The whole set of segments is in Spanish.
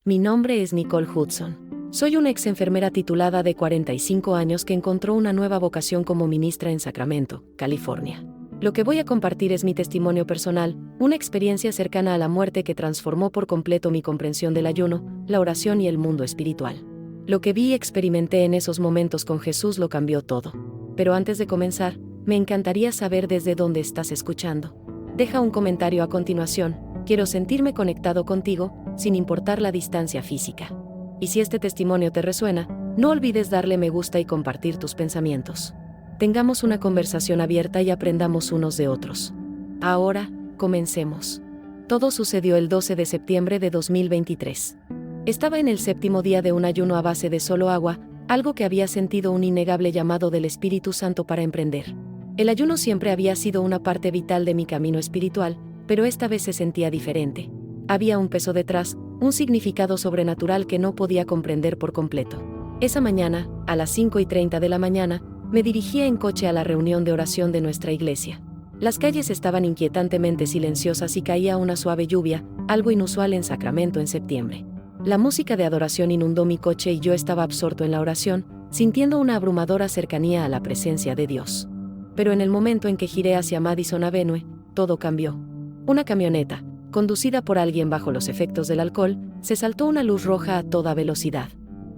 Mi nombre es Nicole Hudson. Soy una ex enfermera titulada de 45 años que encontró una nueva vocación como ministra en Sacramento, California. Lo que voy a compartir es mi testimonio personal, una experiencia cercana a la muerte que transformó por completo mi comprensión del ayuno, la oración y el mundo espiritual. Lo que vi y experimenté en esos momentos con Jesús lo cambió todo. Pero antes de comenzar, me encantaría saber desde dónde estás escuchando. Deja un comentario a continuación. Quiero sentirme conectado contigo, sin importar la distancia física. Y si este testimonio te resuena, no olvides darle me gusta y compartir tus pensamientos. Tengamos una conversación abierta y aprendamos unos de otros. Ahora, comencemos. Todo sucedió el 12 de septiembre de 2023. Estaba en el séptimo día de un ayuno a base de solo agua, algo que había sentido un innegable llamado del Espíritu Santo para emprender. El ayuno siempre había sido una parte vital de mi camino espiritual, pero esta vez se sentía diferente. Había un peso detrás, un significado sobrenatural que no podía comprender por completo. Esa mañana, a las 5:30 de la mañana, me dirigía en coche a la reunión de oración de nuestra iglesia. Las calles estaban inquietantemente silenciosas y caía una suave lluvia, algo inusual en Sacramento en septiembre. La música de adoración inundó mi coche y yo estaba absorto en la oración, sintiendo una abrumadora cercanía a la presencia de Dios. Pero en el momento en que giré hacia Madison Avenue, todo cambió. Una camioneta, conducida por alguien bajo los efectos del alcohol, se saltó una luz roja a toda velocidad.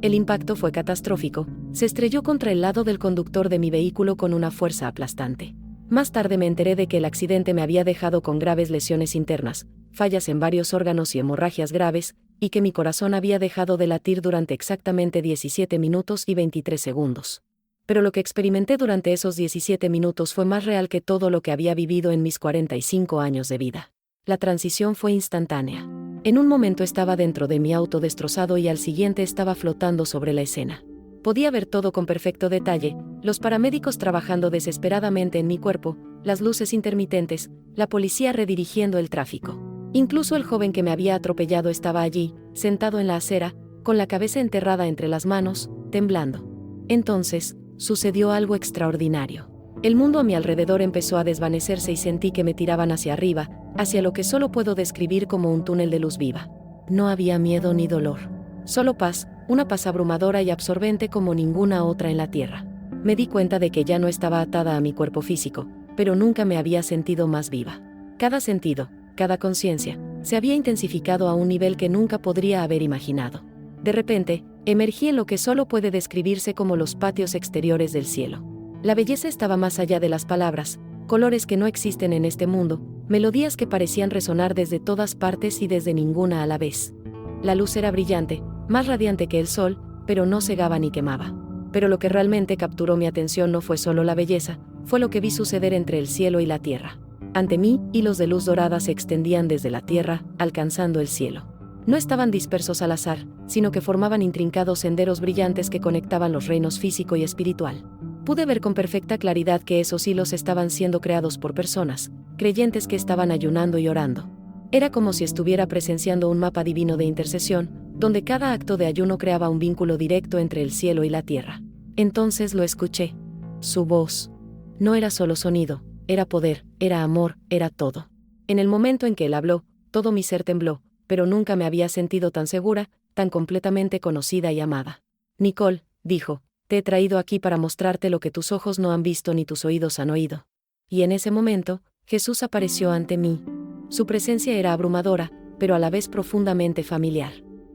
El impacto fue catastrófico, se estrelló contra el lado del conductor de mi vehículo con una fuerza aplastante. Más tarde me enteré de que el accidente me había dejado con graves lesiones internas, fallas en varios órganos y hemorragias graves, y que mi corazón había dejado de latir durante exactamente 17 minutos y 23 segundos. Pero lo que experimenté durante esos 17 minutos fue más real que todo lo que había vivido en mis 45 años de vida. La transición fue instantánea. En un momento estaba dentro de mi auto destrozado y al siguiente estaba flotando sobre la escena. Podía ver todo con perfecto detalle, los paramédicos trabajando desesperadamente en mi cuerpo, las luces intermitentes, la policía redirigiendo el tráfico. Incluso el joven que me había atropellado estaba allí, sentado en la acera, con la cabeza enterrada entre las manos, temblando. Entonces, sucedió algo extraordinario. El mundo a mi alrededor empezó a desvanecerse y sentí que me tiraban hacia arriba, hacia lo que solo puedo describir como un túnel de luz viva. No había miedo ni dolor. Solo paz, una paz abrumadora y absorbente como ninguna otra en la tierra. Me di cuenta de que ya no estaba atada a mi cuerpo físico, pero nunca me había sentido más viva. Cada sentido, cada conciencia, se había intensificado a un nivel que nunca podría haber imaginado. De repente, emergí en lo que solo puede describirse como los patios exteriores del cielo. La belleza estaba más allá de las palabras, colores que no existen en este mundo, melodías que parecían resonar desde todas partes y desde ninguna a la vez. La luz era brillante, más radiante que el sol, pero no cegaba ni quemaba. Pero lo que realmente capturó mi atención no fue solo la belleza, fue lo que vi suceder entre el cielo y la tierra. Ante mí, hilos de luz dorada se extendían desde la tierra, alcanzando el cielo. No estaban dispersos al azar, sino que formaban intrincados senderos brillantes que conectaban los reinos físico y espiritual. Pude ver con perfecta claridad que esos hilos estaban siendo creados por personas, creyentes que estaban ayunando y orando. Era como si estuviera presenciando un mapa divino de intercesión, donde cada acto de ayuno creaba un vínculo directo entre el cielo y la tierra. Entonces lo escuché. Su voz. No era solo sonido, era poder, era amor, era todo. En el momento en que él habló, todo mi ser tembló, pero nunca me había sentido tan segura, tan completamente conocida y amada. Nicole, dijo, te he traído aquí para mostrarte lo que tus ojos no han visto ni tus oídos han oído. Y en ese momento, Jesús apareció ante mí. Su presencia era abrumadora, pero a la vez profundamente familiar.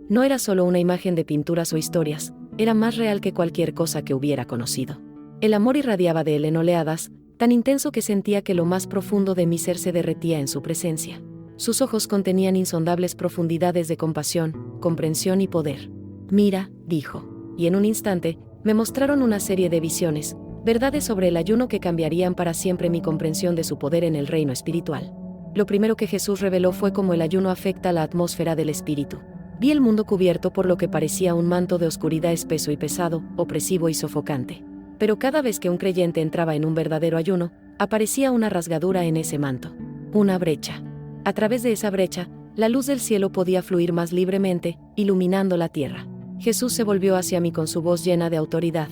No era solo una imagen de pinturas o historias, era más real que cualquier cosa que hubiera conocido. El amor irradiaba de él en oleadas, tan intenso que sentía que lo más profundo de mi ser se derretía en su presencia. Sus ojos contenían insondables profundidades de compasión, comprensión y poder. Mira, dijo, y en un instante, me mostraron una serie de visiones, verdades sobre el ayuno que cambiarían para siempre mi comprensión de su poder en el reino espiritual. Lo primero que Jesús reveló fue cómo el ayuno afecta la atmósfera del espíritu. Vi el mundo cubierto por lo que parecía un manto de oscuridad espeso y pesado, opresivo y sofocante. Pero cada vez que un creyente entraba en un verdadero ayuno, aparecía una rasgadura en ese manto. Una brecha. A través de esa brecha, la luz del cielo podía fluir más libremente, iluminando la tierra. Jesús se volvió hacia mí con su voz llena de autoridad.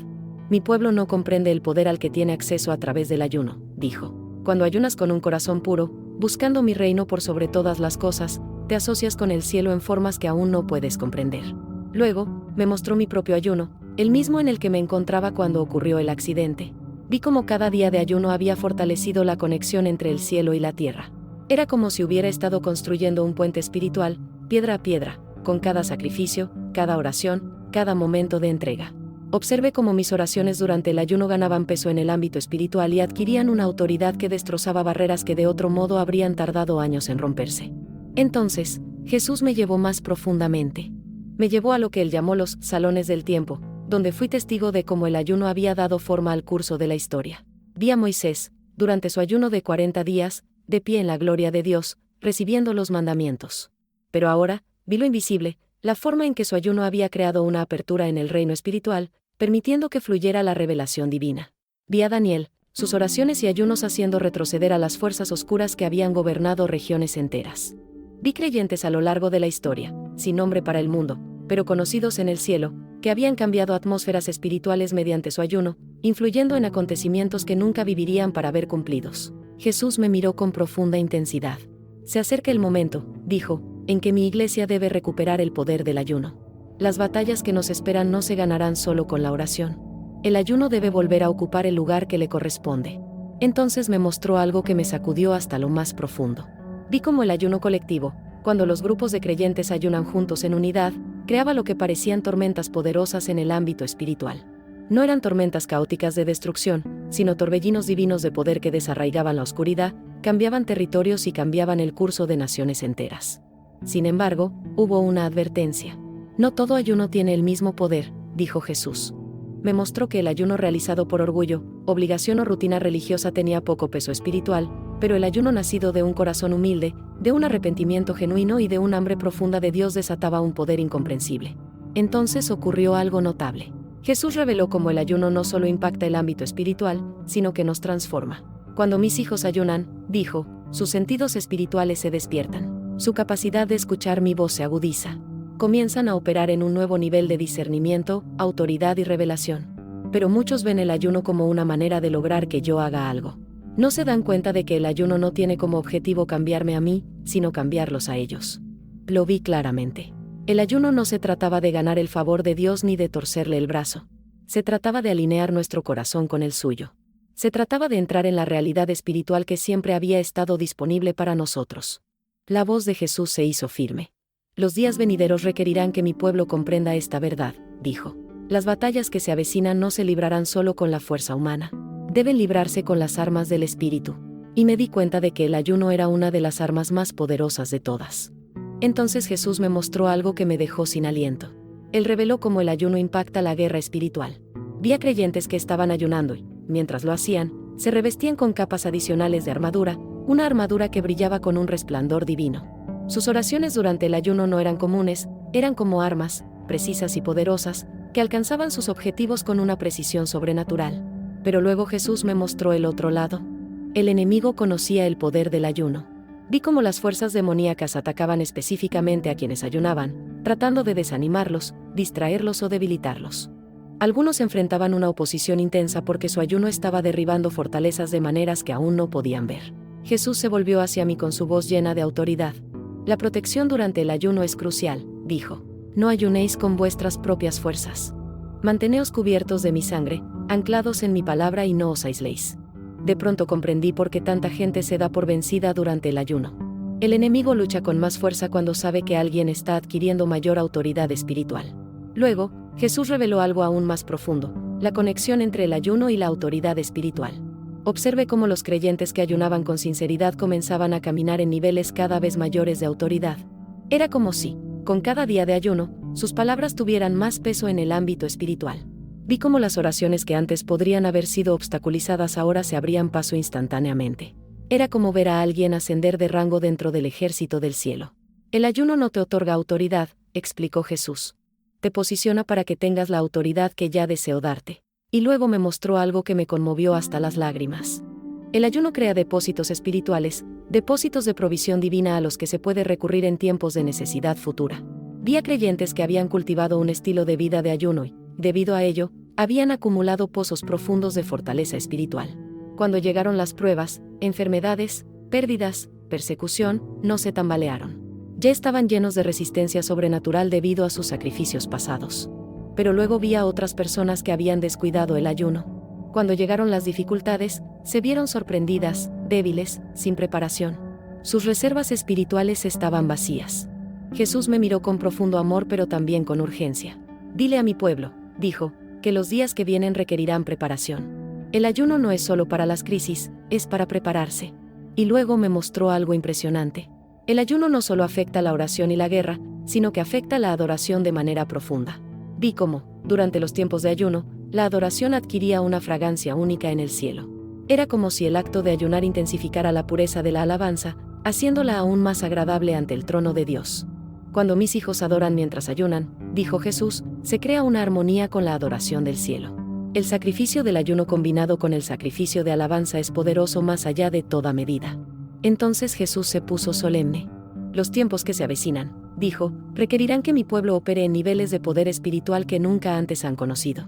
Mi pueblo no comprende el poder al que tiene acceso a través del ayuno, dijo. Cuando ayunas con un corazón puro, buscando mi reino por sobre todas las cosas, te asocias con el cielo en formas que aún no puedes comprender. Luego, me mostró mi propio ayuno, el mismo en el que me encontraba cuando ocurrió el accidente. Vi cómo cada día de ayuno había fortalecido la conexión entre el cielo y la tierra. Era como si hubiera estado construyendo un puente espiritual, piedra a piedra, con cada sacrificio, cada oración, cada momento de entrega. Observé cómo mis oraciones durante el ayuno ganaban peso en el ámbito espiritual y adquirían una autoridad que destrozaba barreras que de otro modo habrían tardado años en romperse. Entonces, Jesús me llevó más profundamente. Me llevó a lo que él llamó los salones del tiempo, donde fui testigo de cómo el ayuno había dado forma al curso de la historia. Vi a Moisés, durante su ayuno de 40 días, de pie en la gloria de Dios, recibiendo los mandamientos. Pero ahora, vi lo invisible, la forma en que su ayuno había creado una apertura en el reino espiritual, permitiendo que fluyera la revelación divina. Vi a Daniel, sus oraciones y ayunos haciendo retroceder a las fuerzas oscuras que habían gobernado regiones enteras. Vi creyentes a lo largo de la historia, sin nombre para el mundo, pero conocidos en el cielo, que habían cambiado atmósferas espirituales mediante su ayuno, influyendo en acontecimientos que nunca vivirían para ver cumplidos. Jesús me miró con profunda intensidad. Se acerca el momento, dijo, en que mi iglesia debe recuperar el poder del ayuno. Las batallas que nos esperan no se ganarán solo con la oración. El ayuno debe volver a ocupar el lugar que le corresponde. Entonces me mostró algo que me sacudió hasta lo más profundo. Vi cómo el ayuno colectivo, cuando los grupos de creyentes ayunan juntos en unidad, creaba lo que parecían tormentas poderosas en el ámbito espiritual. No eran tormentas caóticas de destrucción, sino torbellinos divinos de poder que desarraigaban la oscuridad, cambiaban territorios y cambiaban el curso de naciones enteras. Sin embargo, hubo una advertencia. No todo ayuno tiene el mismo poder, dijo Jesús. Me mostró que el ayuno realizado por orgullo, obligación o rutina religiosa tenía poco peso espiritual, pero el ayuno nacido de un corazón humilde, de un arrepentimiento genuino y de un hambre profunda de Dios desataba un poder incomprensible. Entonces ocurrió algo notable. Jesús reveló cómo el ayuno no solo impacta el ámbito espiritual, sino que nos transforma. Cuando mis hijos ayunan, dijo, sus sentidos espirituales se despiertan. Su capacidad de escuchar mi voz se agudiza. Comienzan a operar en un nuevo nivel de discernimiento, autoridad y revelación. Pero muchos ven el ayuno como una manera de lograr que yo haga algo. No se dan cuenta de que el ayuno no tiene como objetivo cambiarme a mí, sino cambiarlos a ellos. Lo vi claramente. El ayuno no se trataba de ganar el favor de Dios ni de torcerle el brazo. Se trataba de alinear nuestro corazón con el suyo. Se trataba de entrar en la realidad espiritual que siempre había estado disponible para nosotros. La voz de Jesús se hizo firme. Los días venideros requerirán que mi pueblo comprenda esta verdad, dijo. Las batallas que se avecinan no se librarán solo con la fuerza humana. Deben librarse con las armas del Espíritu. Y me di cuenta de que el ayuno era una de las armas más poderosas de todas. Entonces Jesús me mostró algo que me dejó sin aliento. Él reveló cómo el ayuno impacta la guerra espiritual. Vi a creyentes que estaban ayunando y, mientras lo hacían, se revestían con capas adicionales de armadura, una armadura que brillaba con un resplandor divino. Sus oraciones durante el ayuno no eran comunes, eran como armas, precisas y poderosas, que alcanzaban sus objetivos con una precisión sobrenatural. Pero luego Jesús me mostró el otro lado. El enemigo conocía el poder del ayuno. Vi cómo las fuerzas demoníacas atacaban específicamente a quienes ayunaban, tratando de desanimarlos, distraerlos o debilitarlos. Algunos enfrentaban una oposición intensa porque su ayuno estaba derribando fortalezas de maneras que aún no podían ver. Jesús se volvió hacia mí con su voz llena de autoridad. La protección durante el ayuno es crucial, dijo. No ayunéis con vuestras propias fuerzas. Manteneos cubiertos de mi sangre, anclados en mi palabra y no os aisléis. De pronto comprendí por qué tanta gente se da por vencida durante el ayuno. El enemigo lucha con más fuerza cuando sabe que alguien está adquiriendo mayor autoridad espiritual. Luego, Jesús reveló algo aún más profundo, la conexión entre el ayuno y la autoridad espiritual. Observe cómo los creyentes que ayunaban con sinceridad comenzaban a caminar en niveles cada vez mayores de autoridad. Era como si, con cada día de ayuno, sus palabras tuvieran más peso en el ámbito espiritual. Vi cómo las oraciones que antes podrían haber sido obstaculizadas ahora se abrían paso instantáneamente. Era como ver a alguien ascender de rango dentro del ejército del cielo. El ayuno no te otorga autoridad, explicó Jesús. Te posiciona para que tengas la autoridad que ya deseo darte. Y luego me mostró algo que me conmovió hasta las lágrimas. El ayuno crea depósitos espirituales, depósitos de provisión divina a los que se puede recurrir en tiempos de necesidad futura. Vi a creyentes que habían cultivado un estilo de vida de ayuno y, debido a ello, habían acumulado pozos profundos de fortaleza espiritual. Cuando llegaron las pruebas, enfermedades, pérdidas, persecución, no se tambalearon. Ya estaban llenos de resistencia sobrenatural debido a sus sacrificios pasados. Pero luego vi a otras personas que habían descuidado el ayuno. Cuando llegaron las dificultades, se vieron sorprendidas, débiles, sin preparación. Sus reservas espirituales estaban vacías. Jesús me miró con profundo amor pero también con urgencia. Dile a mi pueblo, dijo, que los días que vienen requerirán preparación. El ayuno no es solo para las crisis, es para prepararse. Y luego me mostró algo impresionante. El ayuno no solo afecta la oración y la guerra, sino que afecta la adoración de manera profunda. Vi cómo, durante los tiempos de ayuno, la adoración adquiría una fragancia única en el cielo. Era como si el acto de ayunar intensificara la pureza de la alabanza, haciéndola aún más agradable ante el trono de Dios. Cuando mis hijos adoran mientras ayunan, dijo Jesús, se crea una armonía con la adoración del cielo. El sacrificio del ayuno combinado con el sacrificio de alabanza es poderoso más allá de toda medida. Entonces Jesús se puso solemne. Los tiempos que se avecinan, dijo, requerirán que mi pueblo opere en niveles de poder espiritual que nunca antes han conocido.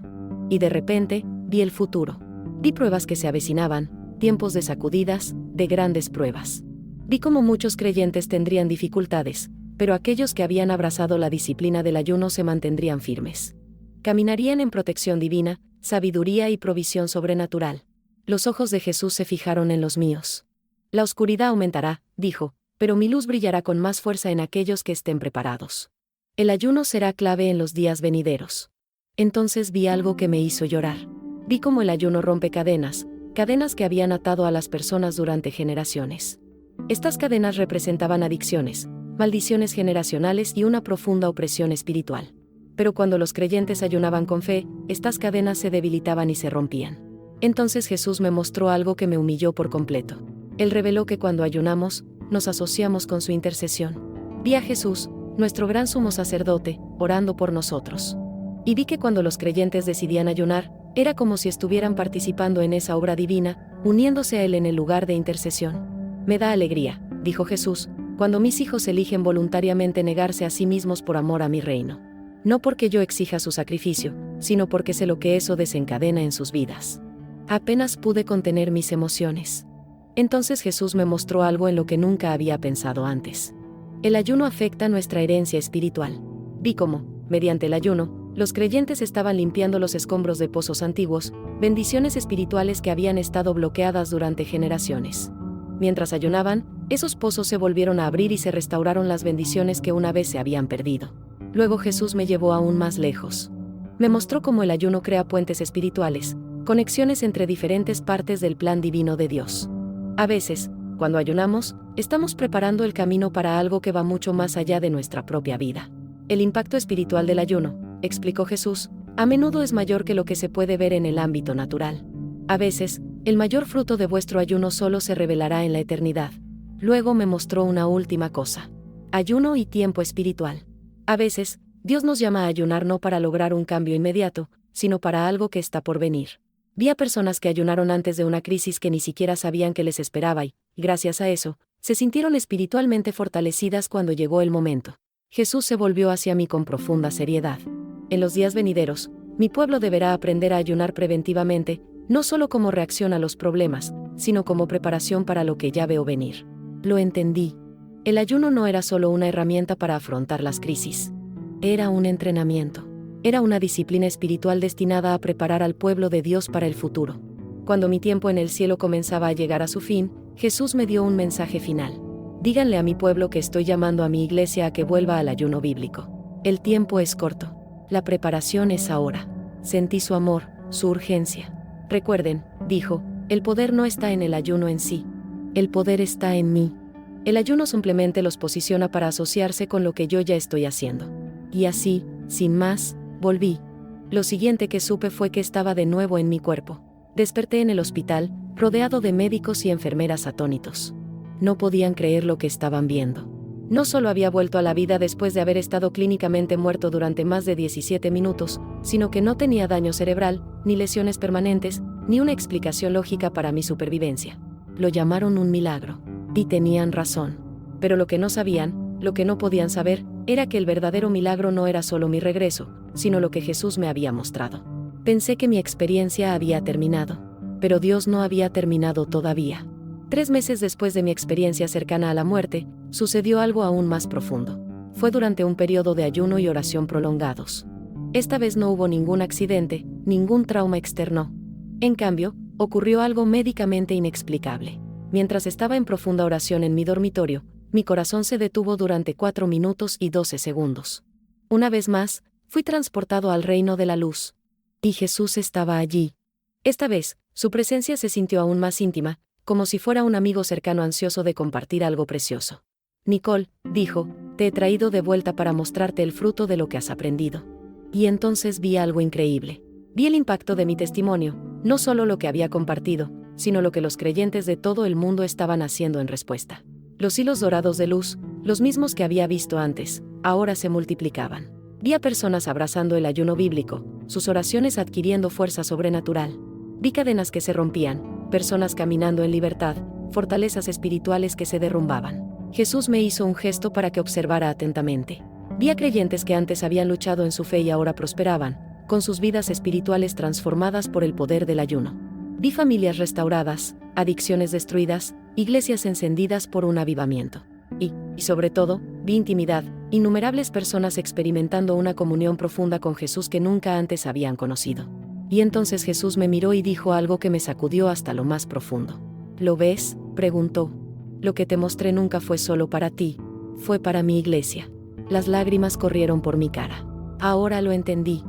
Y de repente, vi el futuro. Vi pruebas que se avecinaban, tiempos de sacudidas, de grandes pruebas. Vi cómo muchos creyentes tendrían dificultades, pero aquellos que habían abrazado la disciplina del ayuno se mantendrían firmes. Caminarían en protección divina, sabiduría y provisión sobrenatural. Los ojos de Jesús se fijaron en los míos. La oscuridad aumentará, dijo, pero mi luz brillará con más fuerza en aquellos que estén preparados. El ayuno será clave en los días venideros. Entonces vi algo que me hizo llorar. Vi cómo el ayuno rompe cadenas, cadenas que habían atado a las personas durante generaciones. Estas cadenas representaban adicciones, maldiciones generacionales y una profunda opresión espiritual. Pero cuando los creyentes ayunaban con fe, estas cadenas se debilitaban y se rompían. Entonces Jesús me mostró algo que me humilló por completo. Él reveló que cuando ayunamos, nos asociamos con su intercesión. Vi a Jesús, nuestro gran sumo sacerdote, orando por nosotros. Y vi que cuando los creyentes decidían ayunar, era como si estuvieran participando en esa obra divina, uniéndose a Él en el lugar de intercesión. Me da alegría, dijo Jesús, cuando mis hijos eligen voluntariamente negarse a sí mismos por amor a mi reino. No porque yo exija su sacrificio, sino porque sé lo que eso desencadena en sus vidas. Apenas pude contener mis emociones. Entonces Jesús me mostró algo en lo que nunca había pensado antes. El ayuno afecta nuestra herencia espiritual. Vi cómo, mediante el ayuno, los creyentes estaban limpiando los escombros de pozos antiguos, bendiciones espirituales que habían estado bloqueadas durante generaciones. Mientras ayunaban, esos pozos se volvieron a abrir y se restauraron las bendiciones que una vez se habían perdido. Luego Jesús me llevó aún más lejos. Me mostró cómo el ayuno crea puentes espirituales, conexiones entre diferentes partes del plan divino de Dios. A veces, cuando ayunamos, estamos preparando el camino para algo que va mucho más allá de nuestra propia vida. El impacto espiritual del ayuno, explicó Jesús, a menudo es mayor que lo que se puede ver en el ámbito natural. A veces, el mayor fruto de vuestro ayuno solo se revelará en la eternidad. Luego me mostró una última cosa. Ayuno y tiempo espiritual. A veces, Dios nos llama a ayunar no para lograr un cambio inmediato, sino para algo que está por venir. Vi a personas que ayunaron antes de una crisis que ni siquiera sabían que les esperaba y, gracias a eso, se sintieron espiritualmente fortalecidas cuando llegó el momento. Jesús se volvió hacia mí con profunda seriedad. En los días venideros, mi pueblo deberá aprender a ayunar preventivamente, no solo como reacción a los problemas, sino como preparación para lo que ya veo venir. Lo entendí. El ayuno no era solo una herramienta para afrontar las crisis. Era un entrenamiento. Era una disciplina espiritual destinada a preparar al pueblo de Dios para el futuro. Cuando mi tiempo en el cielo comenzaba a llegar a su fin, Jesús me dio un mensaje final. Díganle a mi pueblo que estoy llamando a mi iglesia a que vuelva al ayuno bíblico. El tiempo es corto. La preparación es ahora. Sentí su amor, su urgencia. Recuerden, dijo, el poder no está en el ayuno en sí. El poder está en mí. El ayuno simplemente los posiciona para asociarse con lo que yo ya estoy haciendo. Y así, sin más, volví. Lo siguiente que supe fue que estaba de nuevo en mi cuerpo. Desperté en el hospital, rodeado de médicos y enfermeras atónitos. No podían creer lo que estaban viendo. No solo había vuelto a la vida después de haber estado clínicamente muerto durante más de 17 minutos, sino que no tenía daño cerebral, ni lesiones permanentes, ni una explicación lógica para mi supervivencia. Lo llamaron un milagro. Y tenían razón. Pero lo que no sabían, lo que no podían saber, era que el verdadero milagro no era solo mi regreso, sino lo que Jesús me había mostrado. Pensé que mi experiencia había terminado. Pero Dios no había terminado todavía. 3 meses después de mi experiencia cercana a la muerte, sucedió algo aún más profundo. Fue durante un periodo de ayuno y oración prolongados. Esta vez no hubo ningún accidente, ningún trauma externo. En cambio, ocurrió algo médicamente inexplicable. Mientras estaba en profunda oración en mi dormitorio, mi corazón se detuvo durante 4 minutos y 12 segundos. Una vez más, fui transportado al reino de la luz. Y Jesús estaba allí. Esta vez, su presencia se sintió aún más íntima, como si fuera un amigo cercano ansioso de compartir algo precioso. Nicole, dijo, te he traído de vuelta para mostrarte el fruto de lo que has aprendido. Y entonces vi algo increíble. Vi el impacto de mi testimonio, no solo lo que había compartido, sino lo que los creyentes de todo el mundo estaban haciendo en respuesta. Los hilos dorados de luz, los mismos que había visto antes, ahora se multiplicaban. Vi a personas abrazando el ayuno bíblico, sus oraciones adquiriendo fuerza sobrenatural. Vi cadenas que se rompían, personas caminando en libertad, fortalezas espirituales que se derrumbaban. Jesús me hizo un gesto para que observara atentamente. Vi a creyentes que antes habían luchado en su fe y ahora prosperaban, con sus vidas espirituales transformadas por el poder del ayuno. Vi familias restauradas, adicciones destruidas, iglesias encendidas por un avivamiento. Y sobre todo, vi intimidad, innumerables personas experimentando una comunión profunda con Jesús que nunca antes habían conocido. Y entonces Jesús me miró y dijo algo que me sacudió hasta lo más profundo. ¿Lo ves?, preguntó. Lo que te mostré nunca fue solo para ti, fue para mi iglesia. Las lágrimas corrieron por mi cara. Ahora lo entendí.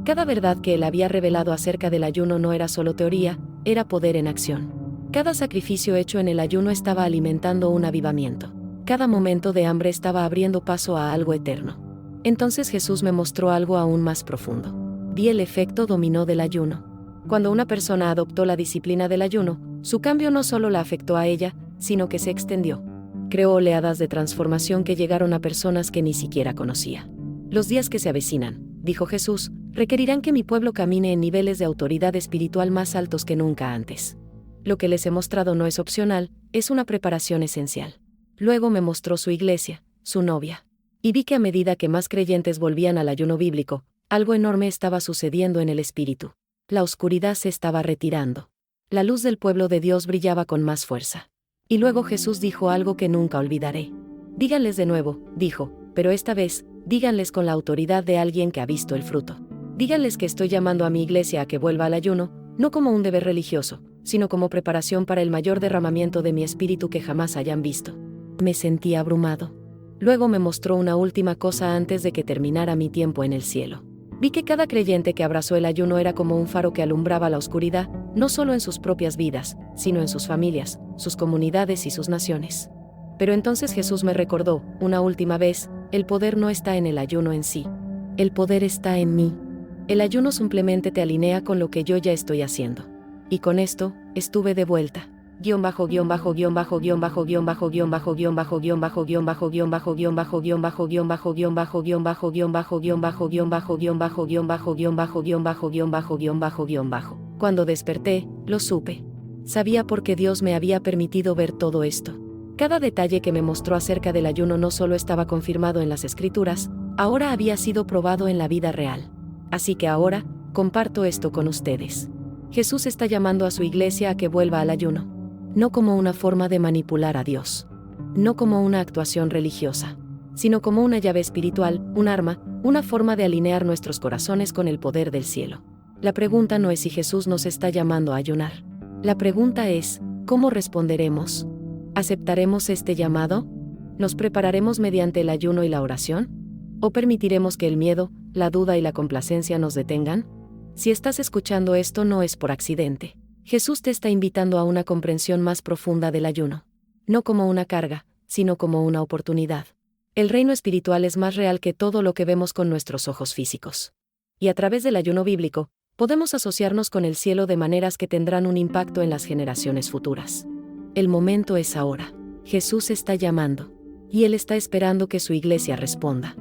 Cada verdad que él había revelado acerca del ayuno no era solo teoría, era poder en acción. Cada sacrificio hecho en el ayuno estaba alimentando un avivamiento. Cada momento de hambre estaba abriendo paso a algo eterno. Entonces Jesús me mostró algo aún más profundo. Vi el efecto dominó del ayuno. Cuando una persona adoptó la disciplina del ayuno, su cambio no solo la afectó a ella, sino que se extendió. Creó oleadas de transformación que llegaron a personas que ni siquiera conocía. Los días que se avecinan, dijo Jesús, requerirán que mi pueblo camine en niveles de autoridad espiritual más altos que nunca antes. Lo que les he mostrado no es opcional, es una preparación esencial. Luego me mostró su iglesia, su novia. Y vi que a medida que más creyentes volvían al ayuno bíblico, algo enorme estaba sucediendo en el espíritu. La oscuridad se estaba retirando. La luz del pueblo de Dios brillaba con más fuerza. Y luego Jesús dijo algo que nunca olvidaré. Díganles de nuevo, dijo, pero esta vez, díganles con la autoridad de alguien que ha visto el fruto. Díganles que estoy llamando a mi iglesia a que vuelva al ayuno, no como un deber religioso, sino como preparación para el mayor derramamiento de mi espíritu que jamás hayan visto. Me sentí abrumado. Luego me mostró una última cosa antes de que terminara mi tiempo en el cielo. Vi que cada creyente que abrazó el ayuno era como un faro que alumbraba la oscuridad, no solo en sus propias vidas, sino en sus familias, sus comunidades y sus naciones. Pero entonces Jesús me recordó, una última vez, el poder no está en el ayuno en sí. El poder está en mí. El ayuno simplemente te alinea con lo que yo ya estoy haciendo. Y con esto, estuve de vuelta. Cuando desperté, lo supe. Sabía por qué Dios me había permitido ver todo esto. Cada detalle que me mostró acerca del ayuno no solo estaba confirmado en las Escrituras, ahora había sido probado en la vida real. Así que ahora, comparto esto con ustedes. Jesús está llamando a su iglesia a que vuelva al ayuno. No como una forma de manipular a Dios. No como una actuación religiosa. Sino como una llave espiritual, un arma, una forma de alinear nuestros corazones con el poder del cielo. La pregunta no es si Jesús nos está llamando a ayunar. La pregunta es, ¿cómo responderemos? ¿Aceptaremos este llamado? ¿Nos prepararemos mediante el ayuno y la oración? ¿O permitiremos que el miedo, la duda y la complacencia nos detengan? Si estás escuchando esto no es por accidente. Jesús te está invitando a una comprensión más profunda del ayuno. No como una carga, sino como una oportunidad. El reino espiritual es más real que todo lo que vemos con nuestros ojos físicos. Y a través del ayuno bíblico, podemos asociarnos con el cielo de maneras que tendrán un impacto en las generaciones futuras. El momento es ahora. Jesús está llamando. Y Él está esperando que su iglesia responda.